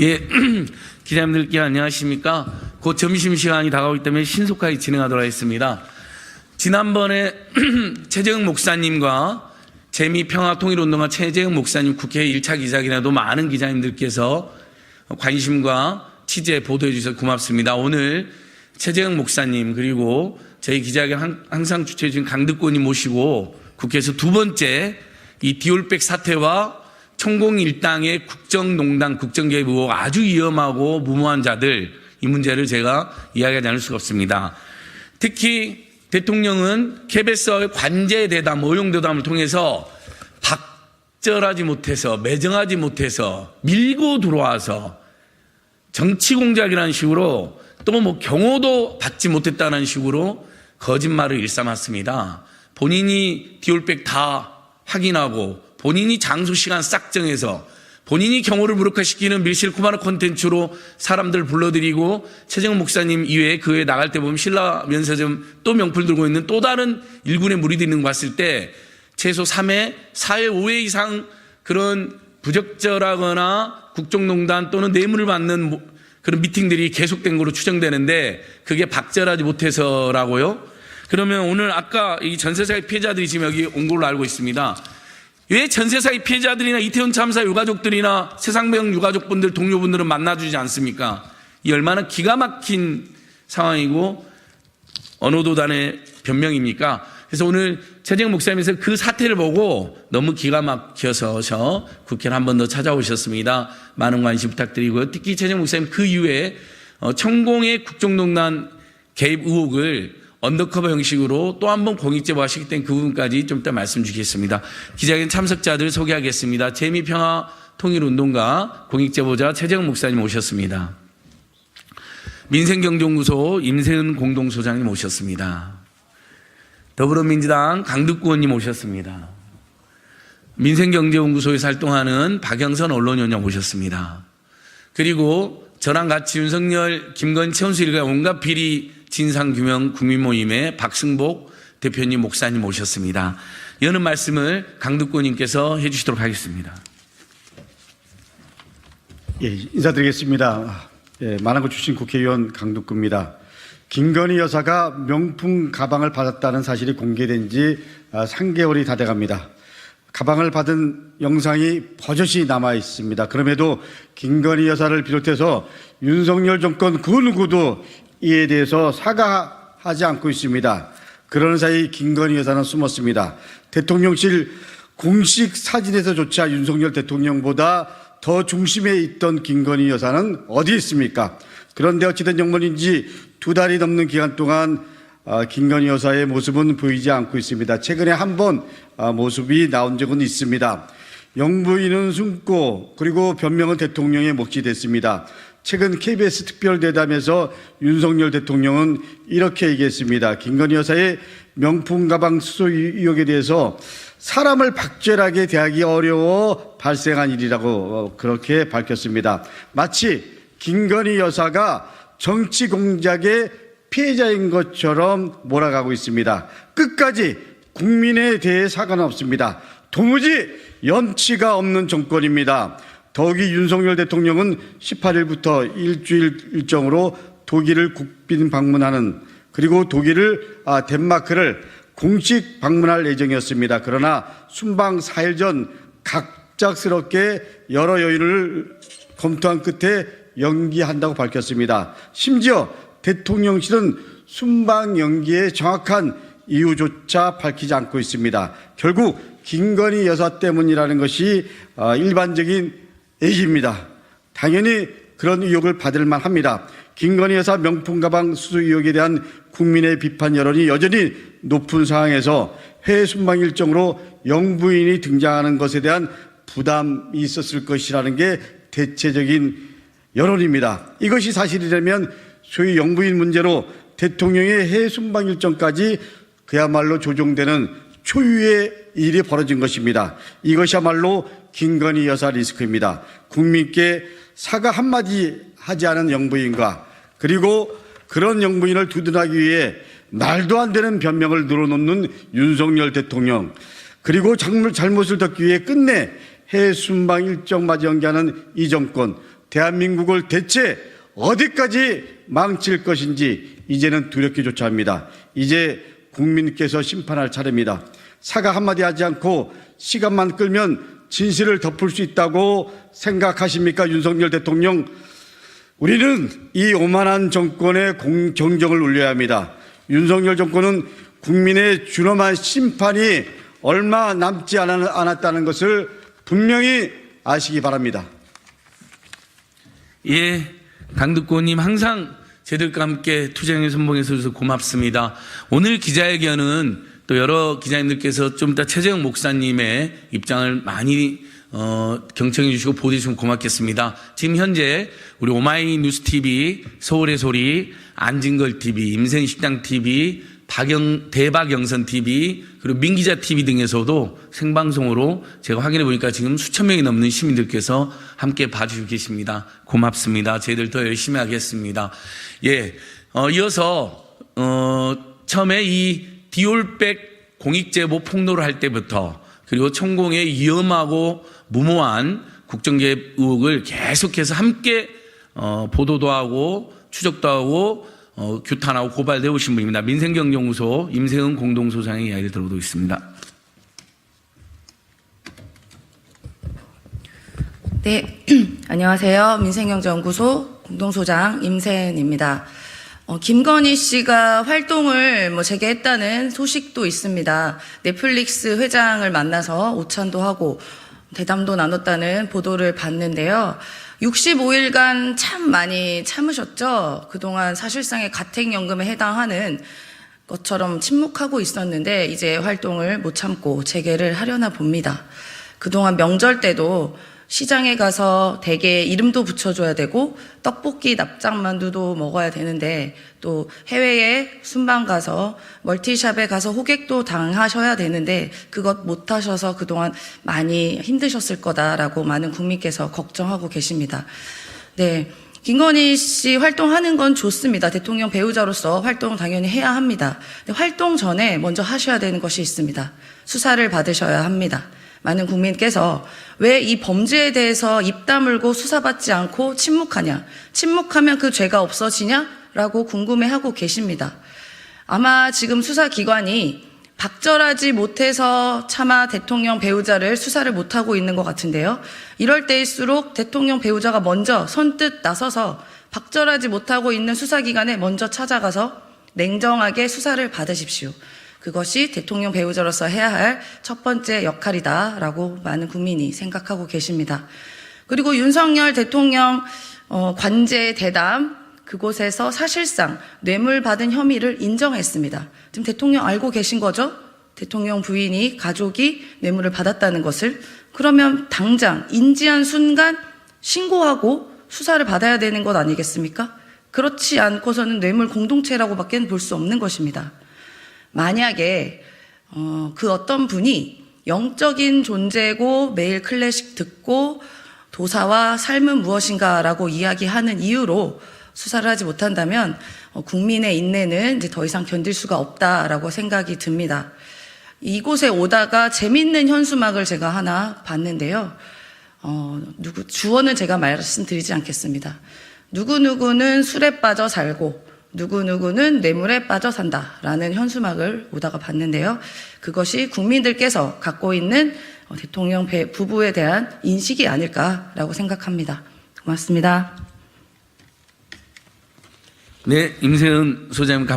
예, 기자님들께 안녕하십니까. 곧 점심시간이 다가오기 때문에 신속하게 진행하도록 하겠습니다. 지난번에 최재형 목사님과 재미평화통일운동가 최재형 목사님 국회 1차 기자회견에도 많은 기자님들께서 관심과 취재 보도해 주셔서 고맙습니다. 오늘 최재형 목사님 그리고 저희 기자회견 항상 주최해 주신 강득권님 모시고 국회에서 두 번째 이 디올백 사태와 천공일당의 국정농단, 국정개입 의혹 아주 위험하고 무모한 자들 이 문제를 제가 이야기하지 않을 수가 없습니다. 특히 대통령은 KBS와의 관제대담, 의용대담을 통해서 박절하지 못해서 매정하지 못해서 밀고 들어와서 정치공작이라는 식으로 또 뭐 경호도 받지 못했다는 식으로 거짓말을 일삼았습니다. 본인이 디올백 다 확인하고 본인이 장소 시간 싹 정해서 본인이 경호를 무력화시키는 밀실 코마르 콘텐츠로 사람들 불러들이고 최재형 목사님 이외에 그 외에 나갈 때 보면 신라 면세점 또 명품 들고 있는 또 다른 일군의 무리들이 있는 거 봤을 때 최소 3회, 4회, 5회 이상 그런 부적절하거나 국정농단 또는 뇌물을 받는 그런 미팅들이 계속된 것으로 추정되는데 그게 박절하지 못해서라고요? 그러면 오늘 아까 이 전세사기 피해자들이 지금 여기 온 걸로 알고 있습니다. 왜 전세사기 피해자들이나 이태원 참사 유가족들이나 세상명 유가족분들 동료분들은 만나주지 않습니까? 이 얼마나 기가 막힌 상황이고 어느 도단의 변명입니까? 그래서 오늘 최재형 목사님께서 그 사태를 보고 너무 기가 막혀서 국회를 한 번 더 찾아오셨습니다. 많은 관심 부탁드리고요. 특히 최재형 목사님 그 이후에 천공의 국정농단 개입 의혹을 언더커버 형식으로 또 한 번 공익제보하시기 때문에 그 부분까지 좀 이따 말씀 주겠습니다. 기자회견 참석자들 소개하겠습니다. 재미평화통일운동가 공익제보자 최재형 목사님 오셨습니다. 민생경제연구소 임세은 공동소장님 오셨습니다. 더불어민주당 강득구원님 오셨습니다. 민생경제연구소에서 활동하는 박영선 언론위원장 오셨습니다. 그리고 저랑 같이 윤석열, 김건희, 최은수 일가 온갖 비리 진상규명 국민모임의 박승복 대표님, 목사님 오셨습니다. 여는 말씀을 강득구님께서 해주시도록 하겠습니다. 예, 인사드리겠습니다. 예, 만안고 출신 국회의원 강득구입니다. 김건희 여사가 명품 가방을 받았다는 사실이 공개된 지 3개월이 다 돼갑니다. 가방을 받은 영상이 버젓이 남아 있습니다. 그럼에도 김건희 여사를 비롯해서 윤석열 정권 그 누구도 이에 대해서 사과하지 않고 있습니다. 그러는 사이 김건희 여사는 숨었습니다. 대통령실 공식 사진에서조차 윤석열 대통령보다 더 중심에 있던 김건희 여사는 어디 있습니까? 그런데 어찌된 영문인지 2달이 넘는 기간 동안 김건희 여사의 모습은 보이지 않고 있습니다. 최근에 한 번 모습이 나온 적은 있습니다. 영부인은 숨고 그리고 변명은 대통령의 몫이 됐습니다. 최근 KBS 특별대담에서 윤석열 대통령은 이렇게 얘기했습니다. 김건희 여사의 명품 가방 수수 의혹에 대해서 사람을 박절하게 대하기 어려워 발생한 일이라고 그렇게 밝혔습니다. 마치 김건희 여사가 정치 공작의 피해자인 것처럼 몰아가고 있습니다. 끝까지 국민에 대해 사과는 없습니다. 도무지 염치가 없는 정권입니다. 더욱이 윤석열 대통령은 18일부터 일주일 일정으로 독일을 국빈 방문하는 그리고 덴마크를 공식 방문할 예정이었습니다. 그러나 순방 4일 전 갑작스럽게 여러 요인을 검토한 끝에 연기한다고 밝혔습니다. 심지어 대통령실은 순방 연기의 정확한 이유조차 밝히지 않고 있습니다. 결국 김건희 여사 때문이라는 것이 일반적인 얘기입니다. 당연히 그런 의혹을 받을 만합니다. 김건희 여사 명품 가방 수수 의혹에 대한 국민의 비판 여론이 여전히 높은 상황에서 해외 순방 일정으로 영부인이 등장하는 것에 대한 부담이 있었을 것이라는 게 대체적인 여론입니다. 이것이 사실이라면 소위 영부인 문제로 대통령의 해외 순방 일정까지 그야말로 조종되는 초유의 일이 벌어진 것입니다. 이것이야말로 김건희 여사 리스크입니다. 국민께 사과 한마디 하지 않은 영부인과 그리고 그런 영부인을 두둔하기 위해 말도 안 되는 변명을 늘어놓는 윤석열 대통령 그리고 잘못을 덮기 위해 끝내 해외 순방 일정마저 연기하는 이 정권 대한민국을 대체 어디까지 망칠 것인지 이제는 두렵기조차 합니다. 이제 국민께서 심판할 차례입니다. 사과 한마디 하지 않고 시간만 끌면 진실을 덮을 수 있다고 생각하십니까? 윤석열 대통령, 우리는 이 오만한 정권의 정정을 울려야 합니다. 윤석열 정권은 국민의 준엄한 심판이 얼마 남지 않았다는 것을 분명히 아시기 바랍니다. 예, 강득고님 항상 저희들과 함께 투쟁의 선봉에 서주셔서 고맙습니다. 오늘 기자회견은 또 여러 기자님들께서 좀 이따 최재형 목사님의 입장을 많이 경청해 주시고 보도해 주시면 고맙겠습니다. 지금 현재 우리 오마이뉴스 TV, 서울의 소리, 안진걸 TV, 임생식당 TV, 대박영선 TV, 그리고 민기자 TV 등에서도 생방송으로 제가 확인해 보니까 지금 수천 명이 넘는 시민들께서 함께 봐주시고 계십니다. 고맙습니다. 저희들 더 열심히 하겠습니다. 예, 이어서 처음에 이 디올백 공익제보 폭로를 할 때부터 그리고 천공의 위험하고 무모한 국정개입 의혹을 계속해서 함께 보도도 하고 추적도 하고 규탄하고 고발해 오신 분입니다. 민생경제연구소 임세은 공동소장의 이야기를 들어보도록 있습니다. 네, 안녕하세요. 민생경제연구소 공동소장 임세은입니다. 김건희 씨가 활동을 재개했다는 소식도 있습니다. 넷플릭스 회장을 만나서 오찬도 하고 대담도 나눴다는 보도를 봤는데요. 65일간 참 많이 참으셨죠? 그동안 사실상의 가택연금에 해당하는 것처럼 침묵하고 있었는데 이제 활동을 못 참고 재개를 하려나 봅니다. 그동안 명절 때도 시장에 가서 댁에 이름도 붙여줘야 되고 떡볶이 납작만두도 먹어야 되는데 또 해외에 순방 가서 멀티샵에 가서 호객도 당하셔야 되는데 그것 못하셔서 그동안 많이 힘드셨을 거다라고 많은 국민께서 걱정하고 계십니다. 네, 김건희 씨 활동하는 건 좋습니다. 대통령 배우자로서 활동 당연히 해야 합니다. 활동 전에 먼저 하셔야 되는 것이 있습니다. 수사를 받으셔야 합니다. 많은 국민께서 왜 이 범죄에 대해서 입 다물고 수사받지 않고 침묵하냐, 침묵하면 그 죄가 없어지냐? 라고 궁금해하고 계십니다. 아마 지금 수사기관이 박절하지 못해서 차마 대통령 배우자를 수사를 못하고 있는 것 같은데요. 이럴 때일수록 대통령 배우자가 먼저 선뜻 나서서 박절하지 못하고 있는 수사기관에 먼저 찾아가서 냉정하게 수사를 받으십시오. 그것이 대통령 배우자로서 해야 할 첫 번째 역할이다라고 많은 국민이 생각하고 계십니다. 그리고 윤석열 대통령 관제 대담 그곳에서 사실상 뇌물 받은 혐의를 인정했습니다. 지금 대통령 알고 계신 거죠? 대통령 부인이 가족이 뇌물을 받았다는 것을. 그러면 당장 인지한 순간 신고하고 수사를 받아야 되는 것 아니겠습니까? 그렇지 않고서는 뇌물 공동체라고밖에 볼 수 없는 것입니다. 만약에 그 어떤 분이 영적인 존재고 매일 클래식 듣고 도사와 삶은 무엇인가라고 이야기하는 이유로 수사를 하지 못한다면 국민의 인내는 이제 더 이상 견딜 수가 없다라고 생각이 듭니다. 이곳에 오다가 재밌는 현수막을 제가 하나 봤는데요. 주어는 제가 말씀드리지 않겠습니다. 누구누구는 술에 빠져 살고 누구누구는 뇌물에 빠져 산다라는 현수막을 오다가 봤는데요. 그것이 국민들께서 갖고 있는 대통령 부부에 대한 인식이 아닐까라고 생각합니다. 고맙습니다. 네, 임세은 소장님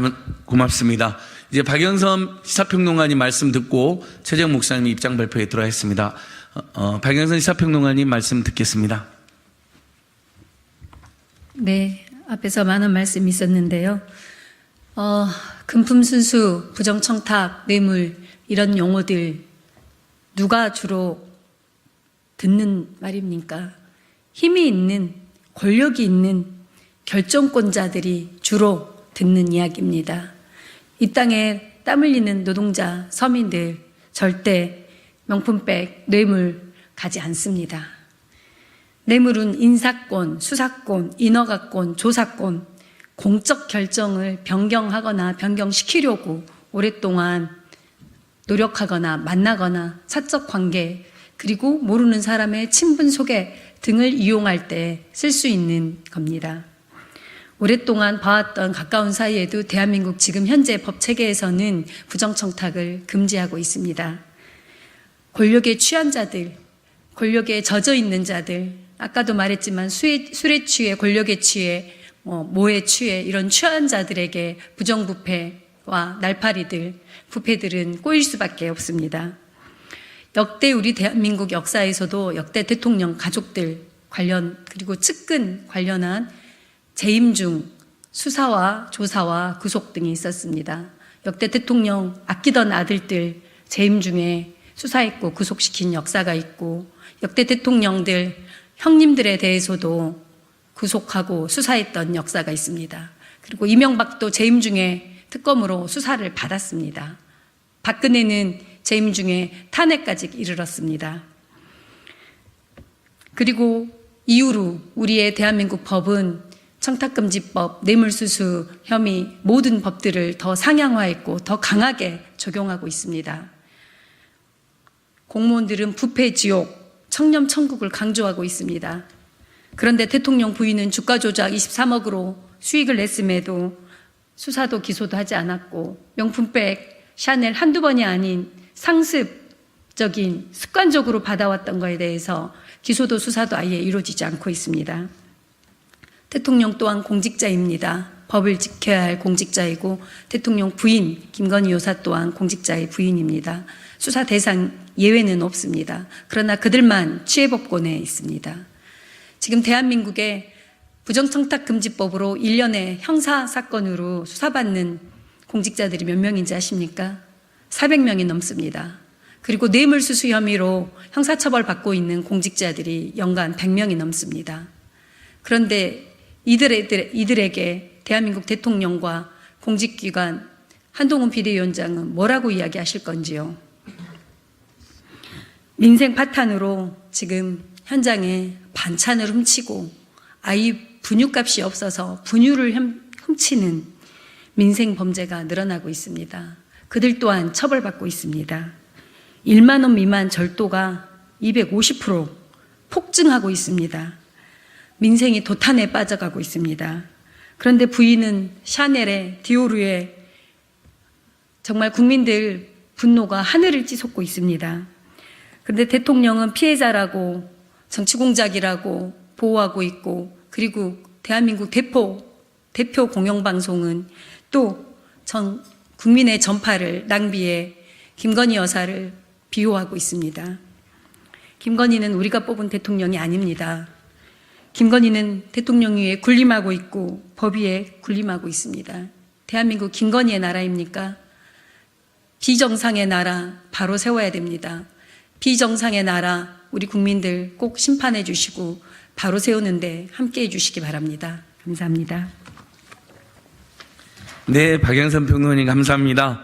고맙습니다. 이제 박영선 시사평론가님 말씀 듣고 최재형 목사님 입장 발표에 들어가겠습니다. 박영선 시사평론가님 말씀 듣겠습니다. 네, 앞에서 많은 말씀이 있었는데요. 금품순수, 부정청탁, 뇌물 이런 용어들 누가 주로 듣는 말입니까? 힘이 있는, 권력이 있는 결정권자들이 주로 듣는 이야기입니다. 이 땅에 땀 흘리는 노동자, 서민들 절대 명품백, 뇌물 가지 않습니다. 뇌물은 인사권, 수사권, 인허가권, 조사권, 공적 결정을 변경하거나 변경시키려고 오랫동안 노력하거나 만나거나 사적 관계 그리고 모르는 사람의 친분 속에 등을 이용할 때 쓸 수 있는 겁니다. 오랫동안 봐왔던 가까운 사이에도 대한민국 지금 현재 법 체계에서는 부정청탁을 금지하고 있습니다. 권력에 취한 자들, 권력에 젖어 있는 자들, 아까도 말했지만 술에 취해, 권력에 취해, 모에 취해 이런 취한 자들에게 부정부패와 날파리들, 부패들은 꼬일 수밖에 없습니다. 역대 우리 대한민국 역사에서도 역대 대통령 가족들 관련 그리고 측근 관련한 재임 중 수사와 조사와 구속 등이 있었습니다. 역대 대통령 아끼던 아들들 재임 중에 수사했고 구속시킨 역사가 있고 역대 대통령들 형님들에 대해서도 구속하고 수사했던 역사가 있습니다. 그리고 이명박도 재임 중에 특검으로 수사를 받았습니다. 박근혜는 재임 중에 탄핵까지 이르렀습니다. 그리고 이후로 우리의 대한민국 법은 청탁금지법, 뇌물수수 혐의 모든 법들을 더 상향화했고 더 강하게 적용하고 있습니다. 공무원들은 부패지옥, 청렴천국을 강조하고 있습니다. 그런데 대통령 부인은 주가 조작 23억으로 수익을 냈음에도 수사도 기소도 하지 않았고 명품백, 샤넬 한두 번이 아닌 상습적인 습관적으로 받아왔던 것에 대해서 기소도 수사도 아예 이루어지지 않고 있습니다. 대통령 또한 공직자입니다. 법을 지켜야 할 공직자이고 대통령 부인 김건희 여사 또한 공직자의 부인입니다. 수사 대상 예외는 없습니다. 그러나 그들만 취해법권에 있습니다. 지금 대한민국의 부정청탁금지법으로 1년에 형사사건으로 수사받는 공직자들이 몇 명인지 아십니까? 400명이 넘습니다. 그리고 뇌물수수 혐의로 형사처벌받고 있는 공직자들이 연간 100명이 넘습니다. 그런데 이들에게 대한민국 대통령과 공직기관 한동훈 비대위원장은 뭐라고 이야기하실 건지요? 민생 파탄으로 지금 현장에 반찬을 훔치고 아이 분유값이 없어서 분유를 훔치는 민생 범죄가 늘어나고 있습니다. 그들 또한 처벌받고 있습니다. 1만 원 미만 절도가 250% 폭증하고 있습니다. 민생이 도탄에 빠져가고 있습니다. 그런데 부인은 샤넬에 디오르에 정말 국민들 분노가 하늘을 찌솟고 있습니다. 그런데 대통령은 피해자라고 정치공작이라고 보호하고 있고 그리고 대한민국 대표 공영방송은 또 국민의 전파를 낭비해 김건희 여사를 비호하고 있습니다. 김건희는 우리가 뽑은 대통령이 아닙니다. 김건희는 대통령 위에 군림하고 있고 법 위에 군림하고 있습니다. 대한민국 김건희의 나라입니까? 비정상의 나라 바로 세워야 됩니다. 비정상의 나라 우리 국민들 꼭 심판해 주시고 바로 세우는데 함께해 주시기 바랍니다. 감사합니다. 네, 박영선 평론가님 감사합니다.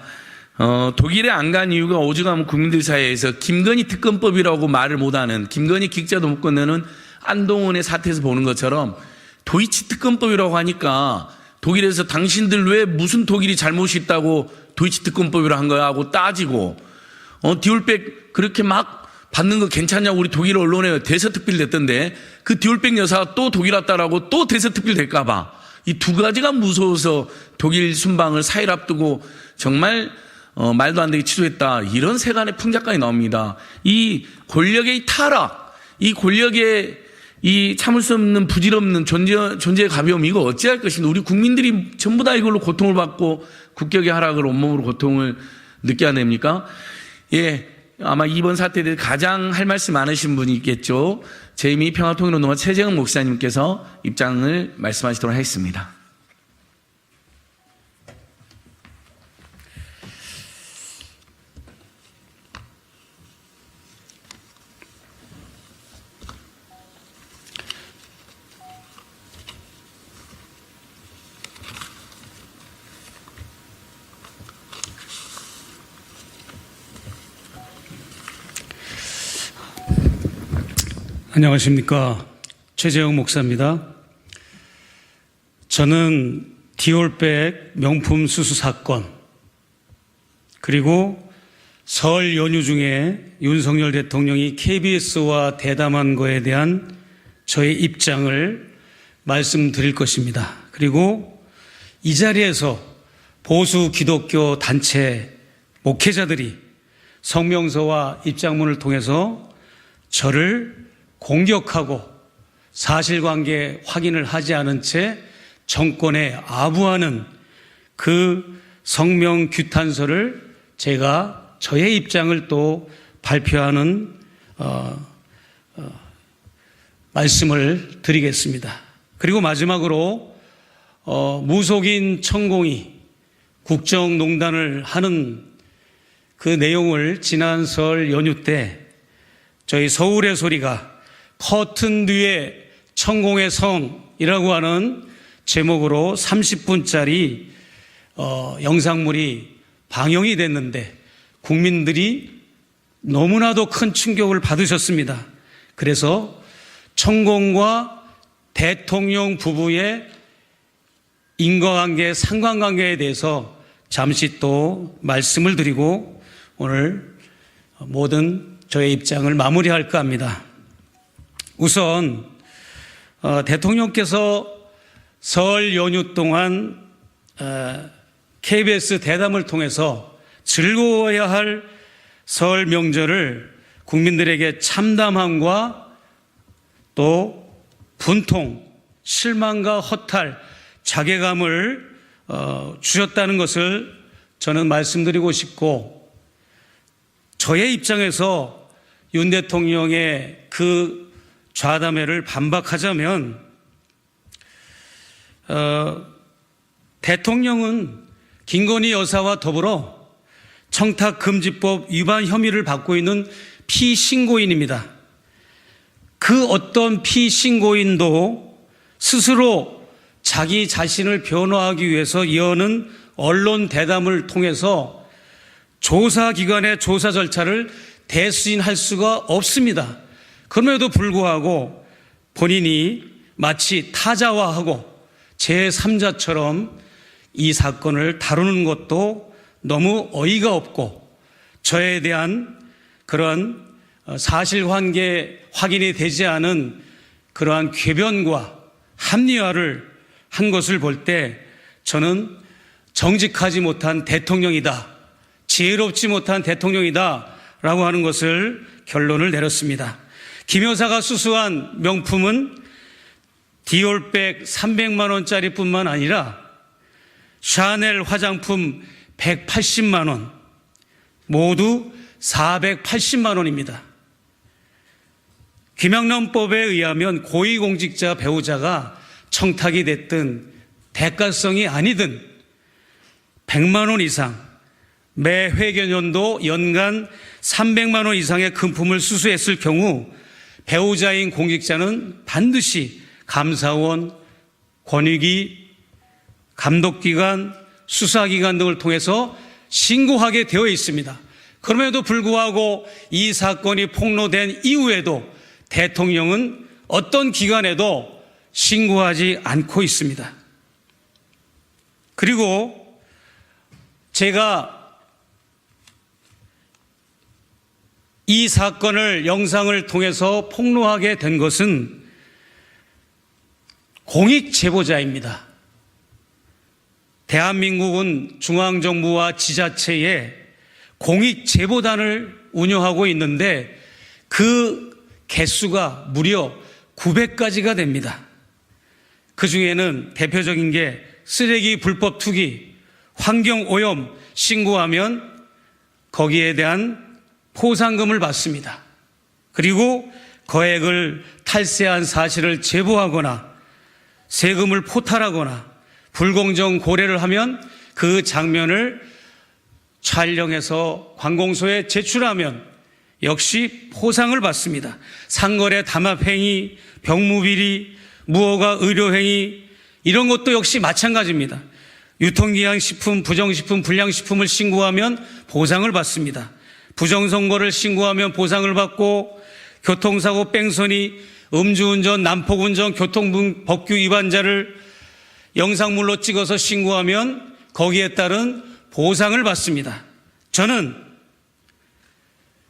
독일에 안 간 이유가 오죽하면 국민들 사이에서 김건희 특검법이라고 말을 못하는 김건희 기자도 못 건너는 안동훈의 사태에서 보는 것처럼 도이치 특검법이라고 하니까 독일에서 당신들 왜 무슨 독일이 잘못이 있다고 도이치 특검법이라고 한 거야 하고 따지고 디올백 그렇게 막 받는 거 괜찮냐고 우리 독일 언론에 대서특필 됐던데 그 디올백 여사가 또 독일 왔다라고 또 대서특필 될까 봐 이 두 가지가 무서워서 독일 순방을 4일 앞두고 정말 말도 안 되게 취소했다 이런 세간의 풍자까지 나옵니다. 이 권력의 타락, 이 권력의 이 참을 수 없는 부질없는 존재의 가벼움 이거 어찌할 것인가. 우리 국민들이 전부 다 이걸로 고통을 받고 국격의 하락을 온몸으로 고통을 느껴야 됩니까? 예, 아마 이번 사태에 대해 가장 할 말씀 많으신 분이 있겠죠. 재미 평화통일운동가 최재형 목사님께서 입장을 말씀하시도록 하겠습니다. 안녕하십니까. 최재형 목사입니다. 저는 디올백 명품 수수 사건 그리고 설 연휴 중에 윤석열 대통령이 KBS와 대담한 거에 대한 저의 입장을 말씀드릴 것입니다. 그리고 이 자리에서 보수 기독교 단체 목회자들이 성명서와 입장문을 통해서 저를 공격하고 사실관계 확인을 하지 않은 채 정권에 아부하는 그 성명 규탄서를 제가 저의 입장을 또 발표하는 말씀을 드리겠습니다. 그리고 마지막으로 무속인 천공이 국정농단을 하는 그 내용을 지난 설 연휴 때 저희 서울의 소리가 커튼 뒤에 천공의 성이라고 하는 제목으로 30분짜리 영상물이 방영이 됐는데 국민들이 너무나도 큰 충격을 받으셨습니다. 그래서 천공과 대통령 부부의 인과관계, 상관관계에 대해서 잠시 또 말씀을 드리고 오늘 모든 저의 입장을 마무리할까 합니다. 우선 대통령께서 설 연휴 동안 KBS 대담을 통해서 즐거워야 할 설 명절을 국민들에게 참담함과 또 분통, 실망과 허탈, 자괴감을 주셨다는 것을 저는 말씀드리고 싶고, 저의 입장에서 윤 대통령의 그 좌담회를 반박하자면 대통령은 김건희 여사와 더불어 청탁금지법 위반 혐의를 받고 있는 피신고인입니다. 그 어떤 피신고인도 스스로 자기 자신을 변호하기 위해서 여는 언론 대담을 통해서 조사기관의 조사 절차를 대수인할 수가 없습니다. 그럼에도 불구하고 본인이 마치 타자화하고 제3자처럼 이 사건을 다루는 것도 너무 어이가 없고, 저에 대한 그런 사실관계 확인이 되지 않은 그러한 궤변과 합리화를 한 것을 볼 때 저는 정직하지 못한 대통령이다, 지혜롭지 못한 대통령이다 라고 하는 것을 결론을 내렸습니다. 김 여사가 수수한 명품은 디올백 300만 원짜리 뿐만 아니라 샤넬 화장품 180만 원, 모두 480만 원입니다. 김영란법에 의하면 고위공직자 배우자가 청탁이 됐든 대가성이 아니든 100만 원 이상, 매 회계연도 연간 300만 원 이상의 금품을 수수했을 경우 배우자인 공직자는 반드시 감사원, 권익위, 감독기관, 수사기관 등을 통해서 신고하게 되어 있습니다. 그럼에도 불구하고 이 사건이 폭로된 이후에도 대통령은 어떤 기관에도 신고하지 않고 있습니다. 그리고 제가 이 사건을 영상을 통해서 폭로하게 된 것은 공익제보자입니다. 대한민국은 중앙정부와 지자체에 공익제보단을 운영하고 있는데 그 개수가 무려 900가지가 됩니다. 그 중에는 대표적인 게 쓰레기 불법 투기, 환경오염 신고하면 거기에 대한 포상금을 받습니다. 그리고 거액을 탈세한 사실을 제보하거나 세금을 포탈하거나 불공정 고래를 하면 그 장면을 촬영해서 관공서에 제출하면 역시 포상을 받습니다. 상거래 담합행위, 병무비리, 무허가 의료행위 이런 것도 역시 마찬가지입니다. 유통기한식품, 부정식품, 불량식품을 신고하면 보상을 받습니다. 부정선거를 신고하면 보상을 받고, 교통사고 뺑소니, 음주운전, 난폭운전, 교통법규 위반자를 영상물로 찍어서 신고하면 거기에 따른 보상을 받습니다. 저는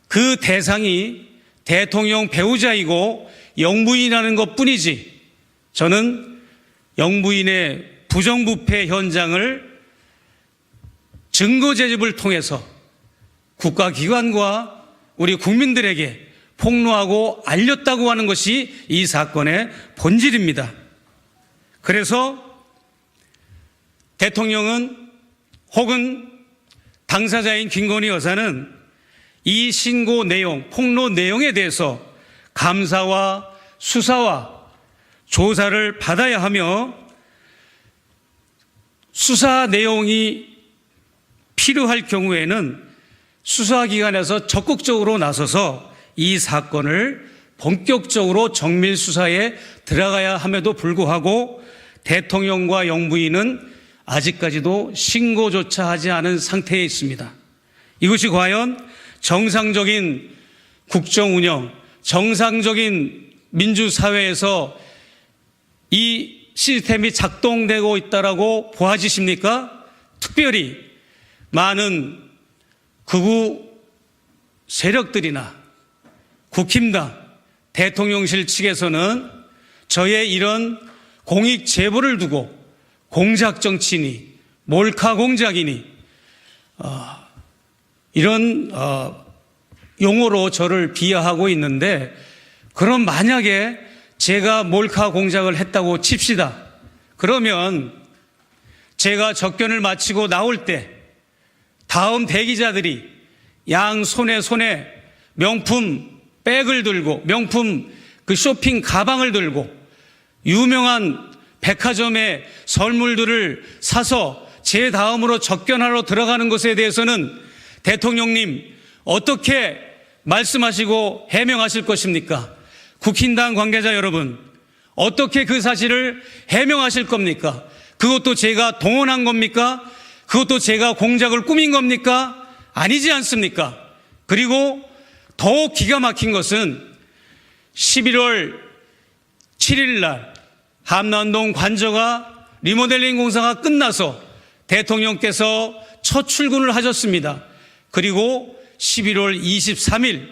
그 대상이 대통령 배우자이고 영부인이라는 것 뿐이지 저는 영부인의 부정부패 현장을 증거 제집을 통해서 국가기관과 우리 국민들에게 폭로하고 알렸다고 하는 것이 이 사건의 본질입니다. 그래서 대통령은 혹은 당사자인 김건희 여사는 이 신고 내용, 폭로 내용에 대해서 감사와 수사와 조사를 받아야 하며 수사 내용이 필요할 경우에는 수사기관에서 적극적으로 나서서 이 사건을 본격적으로 정밀 수사에 들어가야 함에도 불구하고 대통령과 영부인은 아직까지도 신고조차 하지 않은 상태에 있습니다. 이것이 과연 정상적인 국정운영, 정상적인 민주사회에서 이 시스템이 작동되고 있다라고 보아지십니까? 특별히 많은 극우 세력들이나 국힘당, 대통령실 측에서는 저의 이런 공익 제보를 두고 공작 정치니 몰카 공작이니 이런 용어로 저를 비하하고 있는데, 그럼 만약에 제가 몰카 공작을 했다고 칩시다. 그러면 제가 접견을 마치고 나올 때 다음 대기자들이 양 손에 명품 백을 들고 명품 그 쇼핑 가방을 들고 유명한 백화점의 선물들을 사서 제 다음으로 접견하러 들어가는 것에 대해서는 대통령님 어떻게 말씀하시고 해명하실 것입니까? 국힘당 관계자 여러분, 어떻게 그 사실을 해명하실 겁니까? 그것도 제가 동원한 겁니까? 그것도 제가 공작을 꾸민 겁니까? 아니지 않습니까? 그리고 더욱 기가 막힌 것은 11월 7일 날 함남동 관저가 리모델링 공사가 끝나서 대통령께서 첫 출근을 하셨습니다. 그리고 11월 23일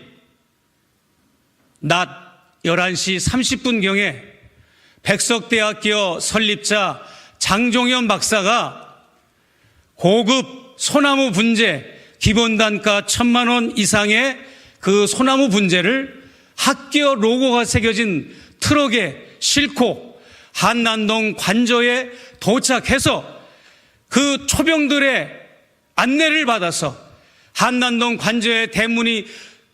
낮 11시 30분경에 백석대학교 설립자 장종현 박사가 고급 소나무 분재 기본단가 1,000만 원 이상의 그 소나무 분재를 학교 로고가 새겨진 트럭에 싣고 한남동 관저에 도착해서 그 초병들의 안내를 받아서 한남동 관저의 대문이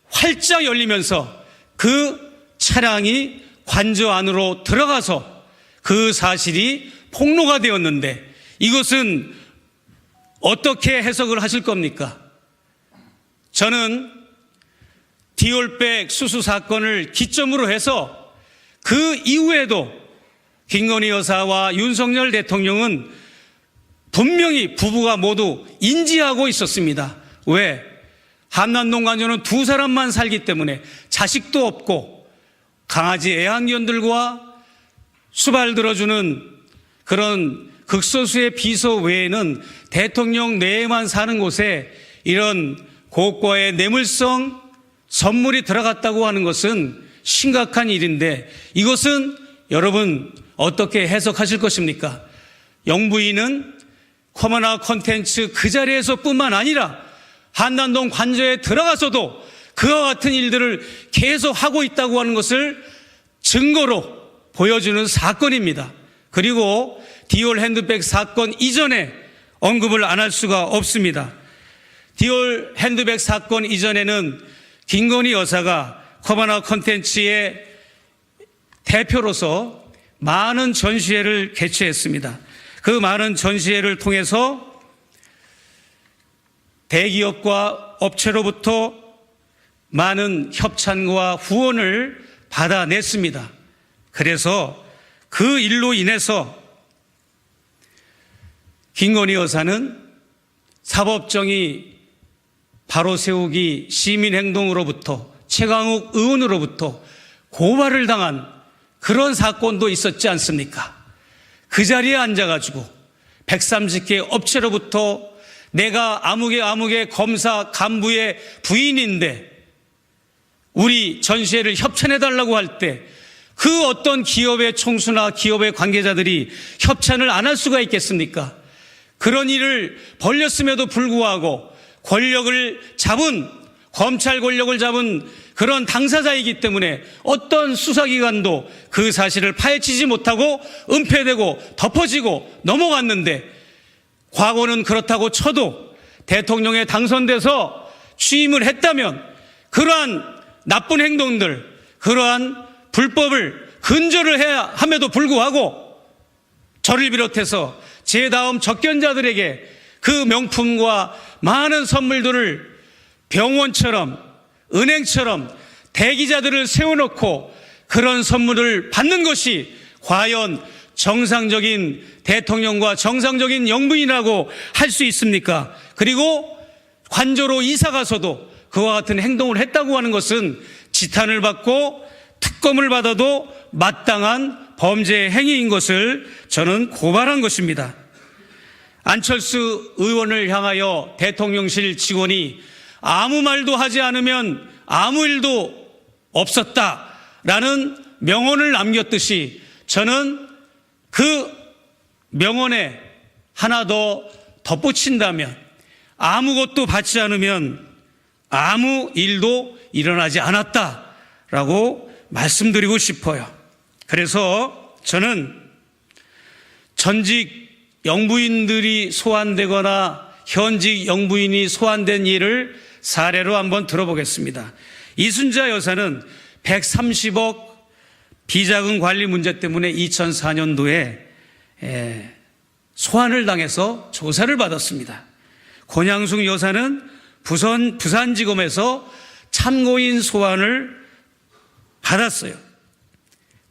활짝 열리면서 그 차량이 관저 안으로 들어가서 그 사실이 폭로가 되었는데, 이것은 어떻게 해석을 하실 겁니까? 저는 디올백 수수 사건을 기점으로 해서 그 이후에도 김건희 여사와 윤석열 대통령은 분명히 부부가 모두 인지하고 있었습니다. 왜? 한남동 관저는 두 사람만 살기 때문에 자식도 없고 강아지 애완견들과 수발 들어주는 그런 극소수의 비서 외에는 대통령 내에만 사는 곳에 이런 고가의 뇌물성 선물이 들어갔다고 하는 것은 심각한 일인데, 이것은 여러분 어떻게 해석하실 것입니까? 영부인은 커머나 콘텐츠 그 자리에서 뿐만 아니라 한남동 관저에 들어가서도 그와 같은 일들을 계속 하고 있다고 하는 것을 증거로 보여주는 사건입니다. 그리고 디올 핸드백 사건 이전에 언급을 안 할 수가 없습니다. 디올 핸드백 사건 이전에는 김건희 여사가 커머나 콘텐츠의 대표로서 많은 전시회를 개최했습니다. 그 많은 전시회를 통해서 대기업과 업체로부터 많은 협찬과 후원을 받아냈습니다. 그래서 그 일로 인해서 김건희 여사는 사법정의 바로 세우기 시민행동으로부터 최강욱 의원으로부터 고발을 당한 그런 사건도 있었지 않습니까? 그 자리에 앉아가지고 130개 업체로부터 내가 아무개 검사 간부의 부인인데 우리 전시회를 협찬해달라고 할 때 그 어떤 기업의 총수나 기업의 관계자들이 협찬을 안 할 수가 있겠습니까? 그런 일을 벌렸음에도 불구하고 검찰 권력을 잡은 그런 당사자이기 때문에 어떤 수사기관도 그 사실을 파헤치지 못하고 은폐되고 덮어지고 넘어갔는데, 과거는 그렇다고 쳐도 대통령에 당선돼서 취임을 했다면 그러한 나쁜 행동들, 그러한 불법을 근절을 해야 함에도 불구하고 저를 비롯해서 제 다음 적견자들에게 그 명품과 많은 선물들을 병원처럼 은행처럼 대기자들을 세워놓고 그런 선물을 받는 것이 과연 정상적인 대통령과 정상적인 영부인이라고 할 수 있습니까? 그리고 관저로 이사 가서도 그와 같은 행동을 했다고 하는 것은 지탄을 받고 특검을 받아도 마땅한 범죄 행위인 것을 저는 고발한 것입니다. 안철수 의원을 향하여 대통령실 직원이 아무 말도 하지 않으면 아무 일도 없었다라는 명언을 남겼듯이, 저는 그 명언에 하나 더 덧붙인다면 아무것도 받지 않으면 아무 일도 일어나지 않았다라고 말씀드리고 싶어요. 그래서 저는 전직 영부인들이 소환되거나 현직 영부인이 소환된 일을 사례로 한번 들어보겠습니다. 이순자 여사는 130억 비자금 관리 문제 때문에 2004년도에 소환을 당해서 조사를 받았습니다. 권양숙 여사는 부산지검에서 참고인 소환을 받았어요.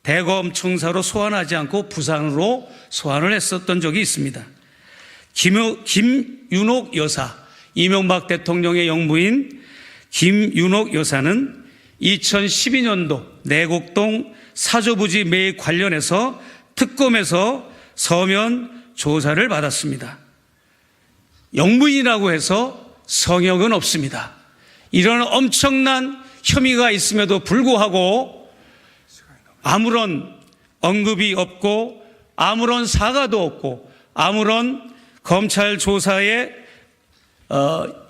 대검청사로 소환하지 않고 부산으로 소환을 했었던 적이 있습니다. 김윤옥 여사, 이명박 대통령의 영부인 김윤옥 여사는 2012년도 내곡동 사조부지 매입 관련해서 특검에서 서면 조사를 받았습니다. 영부인이라고 해서 성역은 없습니다. 이런 엄청난 혐의가 있음에도 불구하고 아무런 언급이 없고 아무런 사과도 없고 아무런 검찰 조사에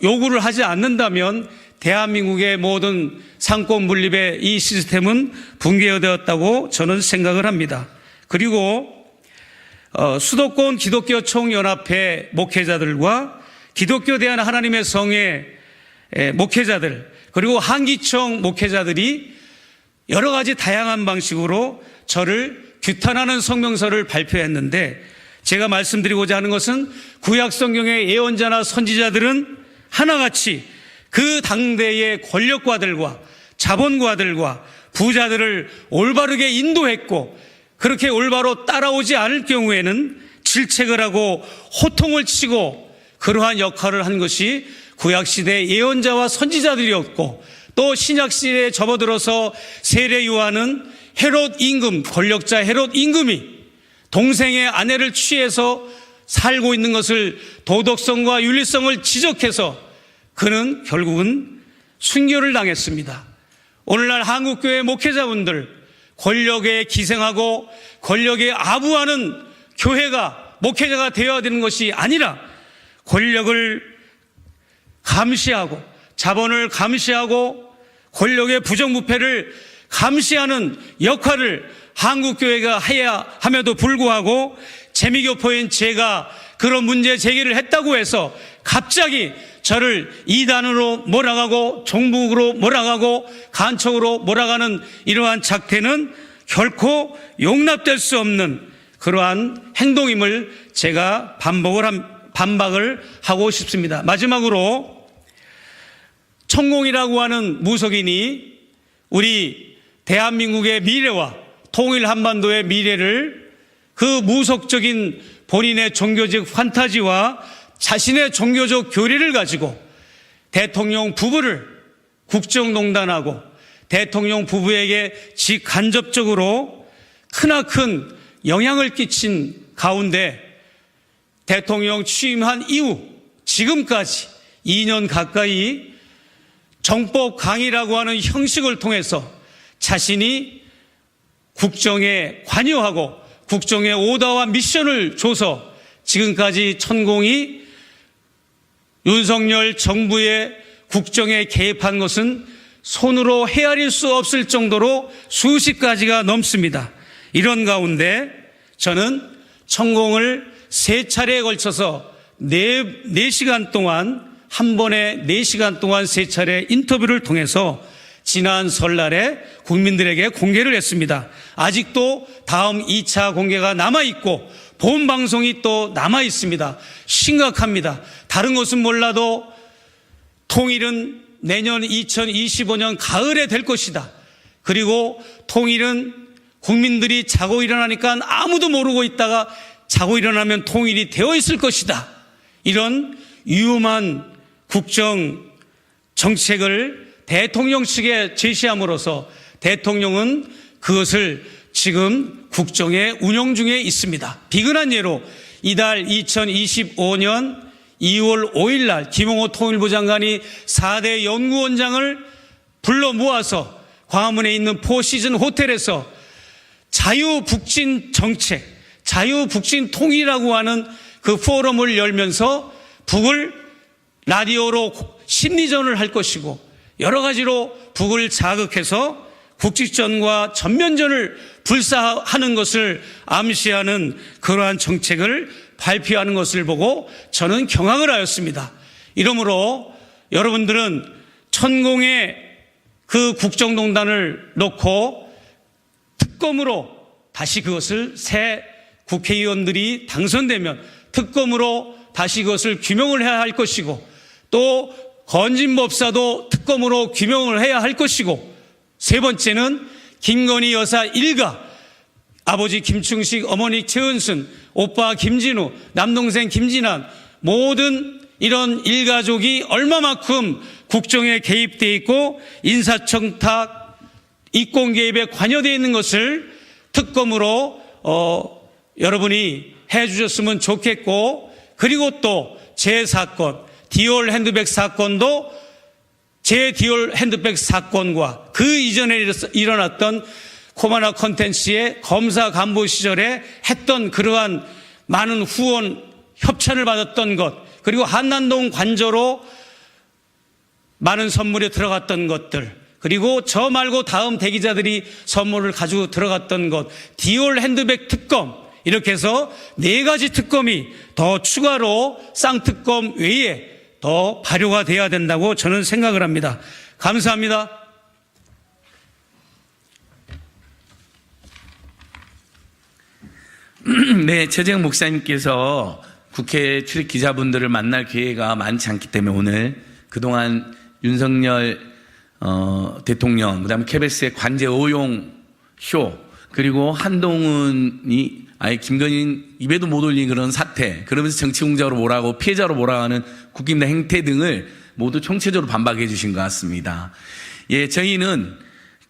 요구를 하지 않는다면 대한민국의 모든 상권 분립의 이 시스템은 붕괴되었다고 저는 생각을 합니다. 그리고 수도권 기독교 총연합회 목회자들과 기독교 대한 하나님의 성의 목회자들, 그리고 한기총 목회자들이 여러 가지 다양한 방식으로 저를 규탄하는 성명서를 발표했는데, 제가 말씀드리고자 하는 것은 구약 성경의 예언자나 선지자들은 하나같이 그 당대의 권력가들과 자본가들과 부자들을 올바르게 인도했고, 그렇게 올바로 따라오지 않을 경우에는 질책을 하고 호통을 치고 그러한 역할을 한 것이 구약시대 예언자와 선지자들이었고, 또 신약시대에 접어들어서 세례요한은 헤롯 임금, 권력자 헤롯 임금이 동생의 아내를 취해서 살고 있는 것을 도덕성과 윤리성을 지적해서 그는 결국은 순교를 당했습니다. 오늘날 한국교회 목회자분들, 권력에 기생하고 권력에 아부하는 교회가 목회자가 되어야 되는 것이 아니라 권력을 감시하고 자본을 감시하고 권력의 부정부패를 감시하는 역할을 한국교회가 해야 함에도 불구하고 재미교포인 제가 그런 문제 제기를 했다고 해서 갑자기 저를 이단으로 몰아가고 종북으로 몰아가고 간첩으로 몰아가는 이러한 작태는 결코 용납될 수 없는 그러한 행동임을 제가 반박을 하고 싶습니다. 마지막으로 천공이라고 하는 무속인이 우리 대한민국의 미래와 통일 한반도의 미래를 그 무속적인 본인의 종교적 판타지와 자신의 종교적 교리를 가지고 대통령 부부를 국정농단하고 대통령 부부에게 직간접적으로 크나큰 영향을 끼친 가운데 대통령 취임한 이후 지금까지 2년 가까이 정법 강의라고 하는 형식을 통해서 자신이 국정에 관여하고 국정의 오더와 미션을 줘서 지금까지 천공이 윤석열 정부의 국정에 개입한 것은 손으로 헤아릴 수 없을 정도로 수십 가지가 넘습니다. 이런 가운데 저는 천공을 3차례에 걸쳐서 4시간 동안 한 번에 4시간 동안 3차례 인터뷰를 통해서 지난 설날에 국민들에게 공개를 했습니다. 아직도 다음 2차 공개가 남아있고 본 방송이 또 남아있습니다. 심각합니다. 다른 것은 몰라도 통일은 내년 2025년 가을에 될 것이다. 그리고 통일은 국민들이 자고 일어나니까 아무도 모르고 있다가 자고 일어나면 통일이 되어 있을 것이다. 이런 위험한 국정 정책을 대통령 측에 제시함으로써 대통령은 그것을 지금 국정에 운영 중에 있습니다. 비근한 예로 이달 2025년 2월 5일 날 김용호 통일부 장관이 4대 연구원장을 불러 모아서 광화문에 있는 포시즌 호텔에서 자유북진 정책, 자유북진 통일이라고 하는 그 포럼을 열면서 북을 라디오로 심리전을 할 것이고 여러 가지로 북을 자극해서 국직전과 전면전을 불사하는 것을 암시하는 그러한 정책을 발표하는 것을 보고 저는 경악을 하였습니다. 이러므로 여러분들은 천공의 그 국정농단을 놓고 특검으로 다시 그것을 새 국회의원들이 당선되면 특검으로 다시 그것을 규명을 해야 할 것이고 또 건진법사도 특검으로 규명을 해야 할 것이고 세 번째는 김건희 여사 일가 아버지 김충식, 어머니 최은순, 오빠 김진우, 남동생 김진환 모든 이런 일가족이 얼마만큼 국정에 개입되어 있고 인사청탁, 이권 개입에 관여되어 있는 것을 특검으로 여러분이 해 주셨으면 좋겠고 그리고 또 제 사건, 디올 핸드백 사건도 제 디올 핸드백 사건과 그 이전에 일어났던 코바나 컨텐츠의 검사 간부 시절에 했던 그러한 많은 후원 협찬을 받았던 것 그리고 한남동 관저로 많은 선물이 들어갔던 것들 그리고 저 말고 다음 대기자들이 선물을 가지고 들어갔던 것 디올 핸드백 특검 이렇게 해서 4가지 특검이 더 추가로 쌍특검 외에 더 발효가 돼야 된다고 저는 생각을 합니다. 감사합니다. 네, 최재형 목사님께서 국회 출입 기자분들을 만날 기회가 많지 않기 때문에 오늘 그동안 윤석열 대통령, 그다음에 KBS의 관제 오용 쇼, 그리고 한동훈이 아예 김건희 입에도 못 올린 그런 사태, 그러면서 정치공작으로 몰아가고 피해자로 몰아가는 국힘당 행태 등을 모두 총체적으로 반박해 주신 것 같습니다. 예, 저희는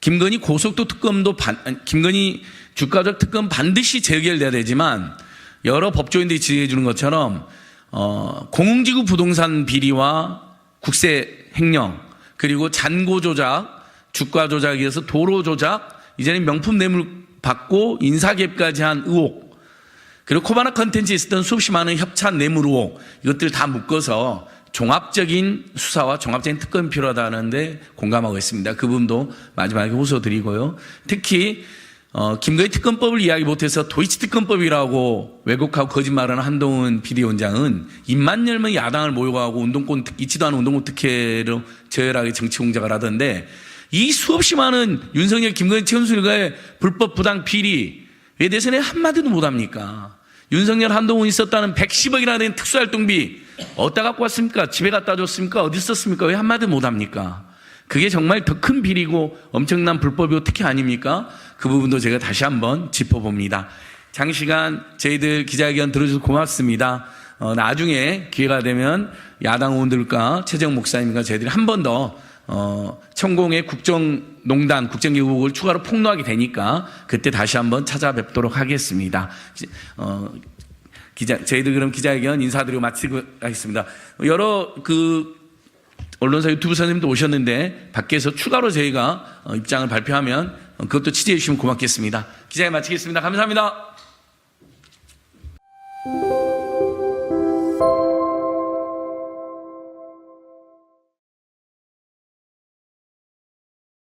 김건희 고속도 특검도 김건희 주가적 특검 반드시 재결돼야 되지만 여러 법조인들이 지적해 주는 것처럼 공공지구 부동산 비리와 국세 횡령 그리고 잔고 조작, 주가 조작에 의해서 도로 조작, 이제는 명품 뇌물 받고 인사 개입까지 한 의혹 그리고 코바나 컨텐츠에 있었던 수없이 많은 협찬 뇌물 의혹 이것들 다 묶어서 종합적인 수사와 종합적인 특검이 필요하다는데 공감하고 있습니다. 그 부분도 마지막에 호소드리고요. 특히 김건희 특검법을 이야기 못해서 도이치 특검법이라고 왜곡하고 거짓말하는 한동훈 비대위원장은 입만 열면 야당을 모욕하고 운동권 있지도 않은 운동권 특혜로 저열하게 정치 공작을 하던데 이 수없이 많은 윤석열, 김건희, 최은순 일가의 불법 부당 비리에 대해서는 한마디도 못합니까? 윤석열, 한동훈이 썼다는 110억이나 된 특수활동비 어디다 갖고 왔습니까? 집에 갖다 줬습니까? 어디 썼습니까? 왜 한마디도 못합니까? 그게 정말 더 큰 비리고 엄청난 불법이고 특혜 아닙니까? 그 부분도 제가 다시 한번 짚어봅니다. 장시간 저희들 기자회견 들어주셔서 고맙습니다. 나중에 기회가 되면 야당 의원들과 최재형 목사님과 저희들이 한 번 더 천공의 국정농단, 국정기국을 추가로 폭로하게 되니까 그때 다시 한번 찾아뵙도록 하겠습니다. 저희들 그럼 기자회견 인사드리고 마치고 하겠습니다. 여러 언론사 유튜브 선생님도 오셨는데 밖에서 추가로 저희가 입장을 발표하면 그것도 취재해 주시면 고맙겠습니다. 기자회 마치겠습니다. 감사합니다.